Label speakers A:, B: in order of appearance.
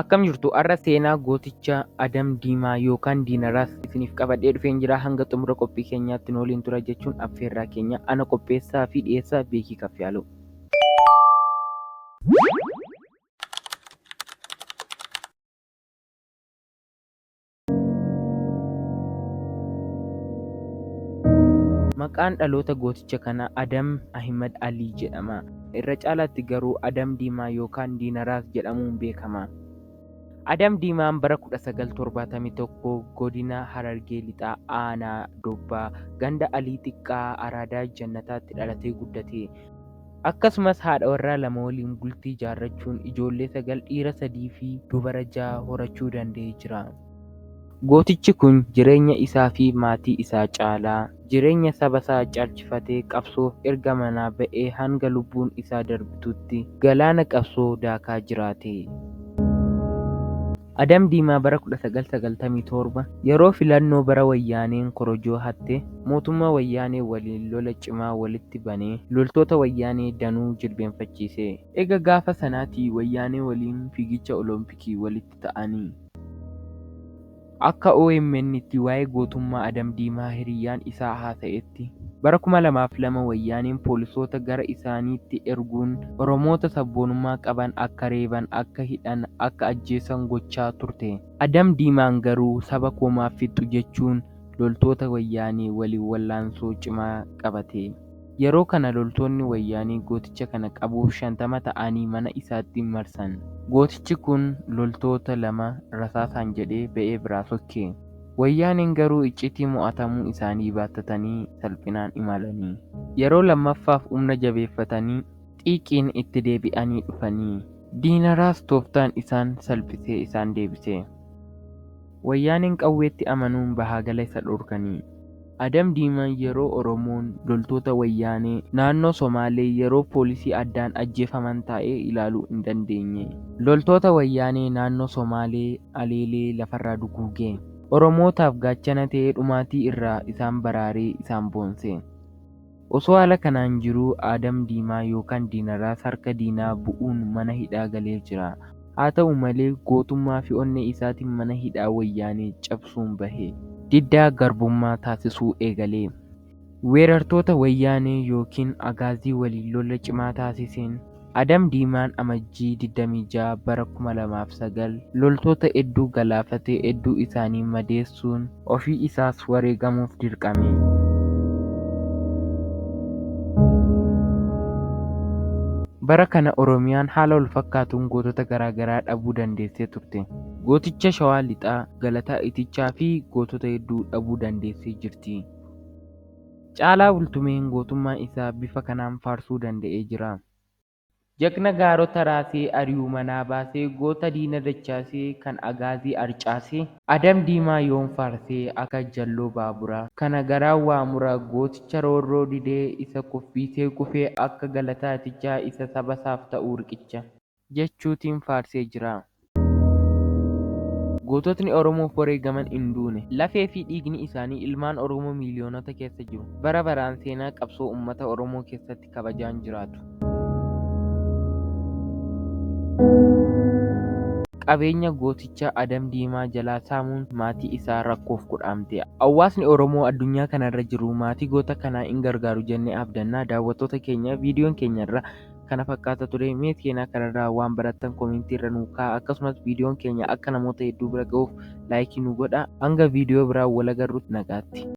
A: Akkam jirtu har'a seenaa gooticha Adam Diimaa yookaan Diinaraas isiniif qabadhee dhufeen jira. Hanga xumura qophii keenyaatti nu waliin tura jechuun affeerraa keenya ana qopheessaa fi dhiyeessaa Beekii Kaffiyaaluu. Maqaan dhaloota gooticha kanaa Adam Ahimad Alii jedhama. Irra caalaatti garuu Adam Diimaa yookaan Diinaraas jedhamuun beekama. Adam Diimaan bara 1971 godina Harargee Lixaa Aanaa Dobbaa ganda Alii Xiqqaa Araadaa Jannataatti dhalatee guddate. Akkasumas haadha warraa lama waliin bultii ijaarrachuun ijoollee 9 dhiira 3 fi dubara 6 horachuu danda'ee jira. Gootichi kun jireenya isaa fi maatii isaa caalaa jireenya saba isaa caalchifatee qabsoof erga manaa ba'ee hanga lubbuun isaa darbitutti galaana qabsoo daakaa jiraate. Adam Diimaa bara 1997 yeroo filannoo bara wayyaaneen korojoo hatte mootummaa wayyaanee waliin lola cimaa walitti banee loltoota wayyaanee danuu jilbeenfachiise. Egaa gaafa sanaatii wayyaanee waliin fiigicha olompikii walitti ta'anii. Akka OMN itti waa'ee gootummaa Adam Diimaa hiriyyaan isaa haasa'etti bara 2002 wayyaaneen poolisoota gara isaaniitti erguun Oromoota sabboonummaa qaban akka reeban, akka hidhan, akka ajjeesan gochaa turte. Adam Diimaan garuu saba koomaaf fixu jechuun loltoota wayyaanee waliin wallaansoo cimaa qabate. Yeroo kana loltoonni wayyaanee gooticha kana qabuuf 50 ta'anii mana isaatti marsan. Gootichi kun loltoota 2 rasaasaan jedhee ba'ee biraa sokke. Wayyaaneen garuu icciitii mo'atamuu isaanii baattatanii salphinaan imalanii. Yeroo lammaffaaf humna jabeeffatanii xiiqiin itti deebi'anii dhufanii. Diinaraas tooftaan isaan salphisee isaan deebise. Wayyaaneen qawweetti amanuun bahaa gala isa dhorkanii. Adam Diimaan yeroo Oromoon loltoota wayyaanee naannoo Somaalee yeroo poolisii addaan ajjeefaman taa'ee ilaaluu hin dandeenye. Loltoota wayyaanee naannoo Somaalee aleelee lafarraa duguugee Oromootaaf gaachana ta'ee dhumaatii irraa isaan baraaree isaan boonse. Osoo haala kanaan jiruu Adam Diimaa yookaan Diinaraas harka diinaa bu'uun mana hidhaa galee jira. Haa ta'u malee gootummaa fi onnee isaatiin mana hidhaa wayyaanee cabsuun bahe. Diddaa garbummaa taasisuu eegalee. Weerartoota wayyaanee yookiin agaazii waliin lola cimaa taasiseen Adam Diimaan amajjii 26 bara 2009 loltoota hedduu galaafatee hedduu isaanii madeessuun ofii isaas wareegamuuf dirqame. Bara kana Oromiyaan haala wal fakkaatuun gootota garaagaraa dhabuu dandeessee turte. Gooticha Shawaa Lixaa, Galataa Itichaa fi gootota hedduu dhabuu dandeessee jirti. Caalaa Bultumeen gootummaa isaa bifa kanaan faarsuu danda'ee jira. Jagna gaarota raasee ari'uu manaa baasee goota diina dachaasee kan agaazii arcaasee Adam Diimaa yoon faarsee akka jalloo baaburaa kana garaan waamura gooticha roorroo didee isa kuffiisee kufee akka Galataa Itichaa isa saba isaaf ta'u riqicha jechuutiin faarsee jira. Goototni Oromoof wareegaman hin duune. Lafee fi dhiigni isaanii ilmaan Oromoo miiliyoonota keessa jiru. Bara baraan seenaa qabsoo uummata Oromoo keessatti kabajaan jiraatu. Qabeenya gooticha Adam Diimaa jalaa saamuun maatii isaa rakkoof godhamte. Hawaasni Oromoo addunyaa kanarra jiru maatii goota kanaa hin gargaaru jennee abdannaa. Daawwattoota keenya viidiyoon keenyarra kana fakkaata ture. Mee seenaa kanarraa waan barattan koomentii irra nuu kaa'a. Akkasumas viidiyoon keenya akka namoota hedduu bira ga'uuf laayikii nu godha. Hanga viidiyoo biraa wal agarruutti nagaatti.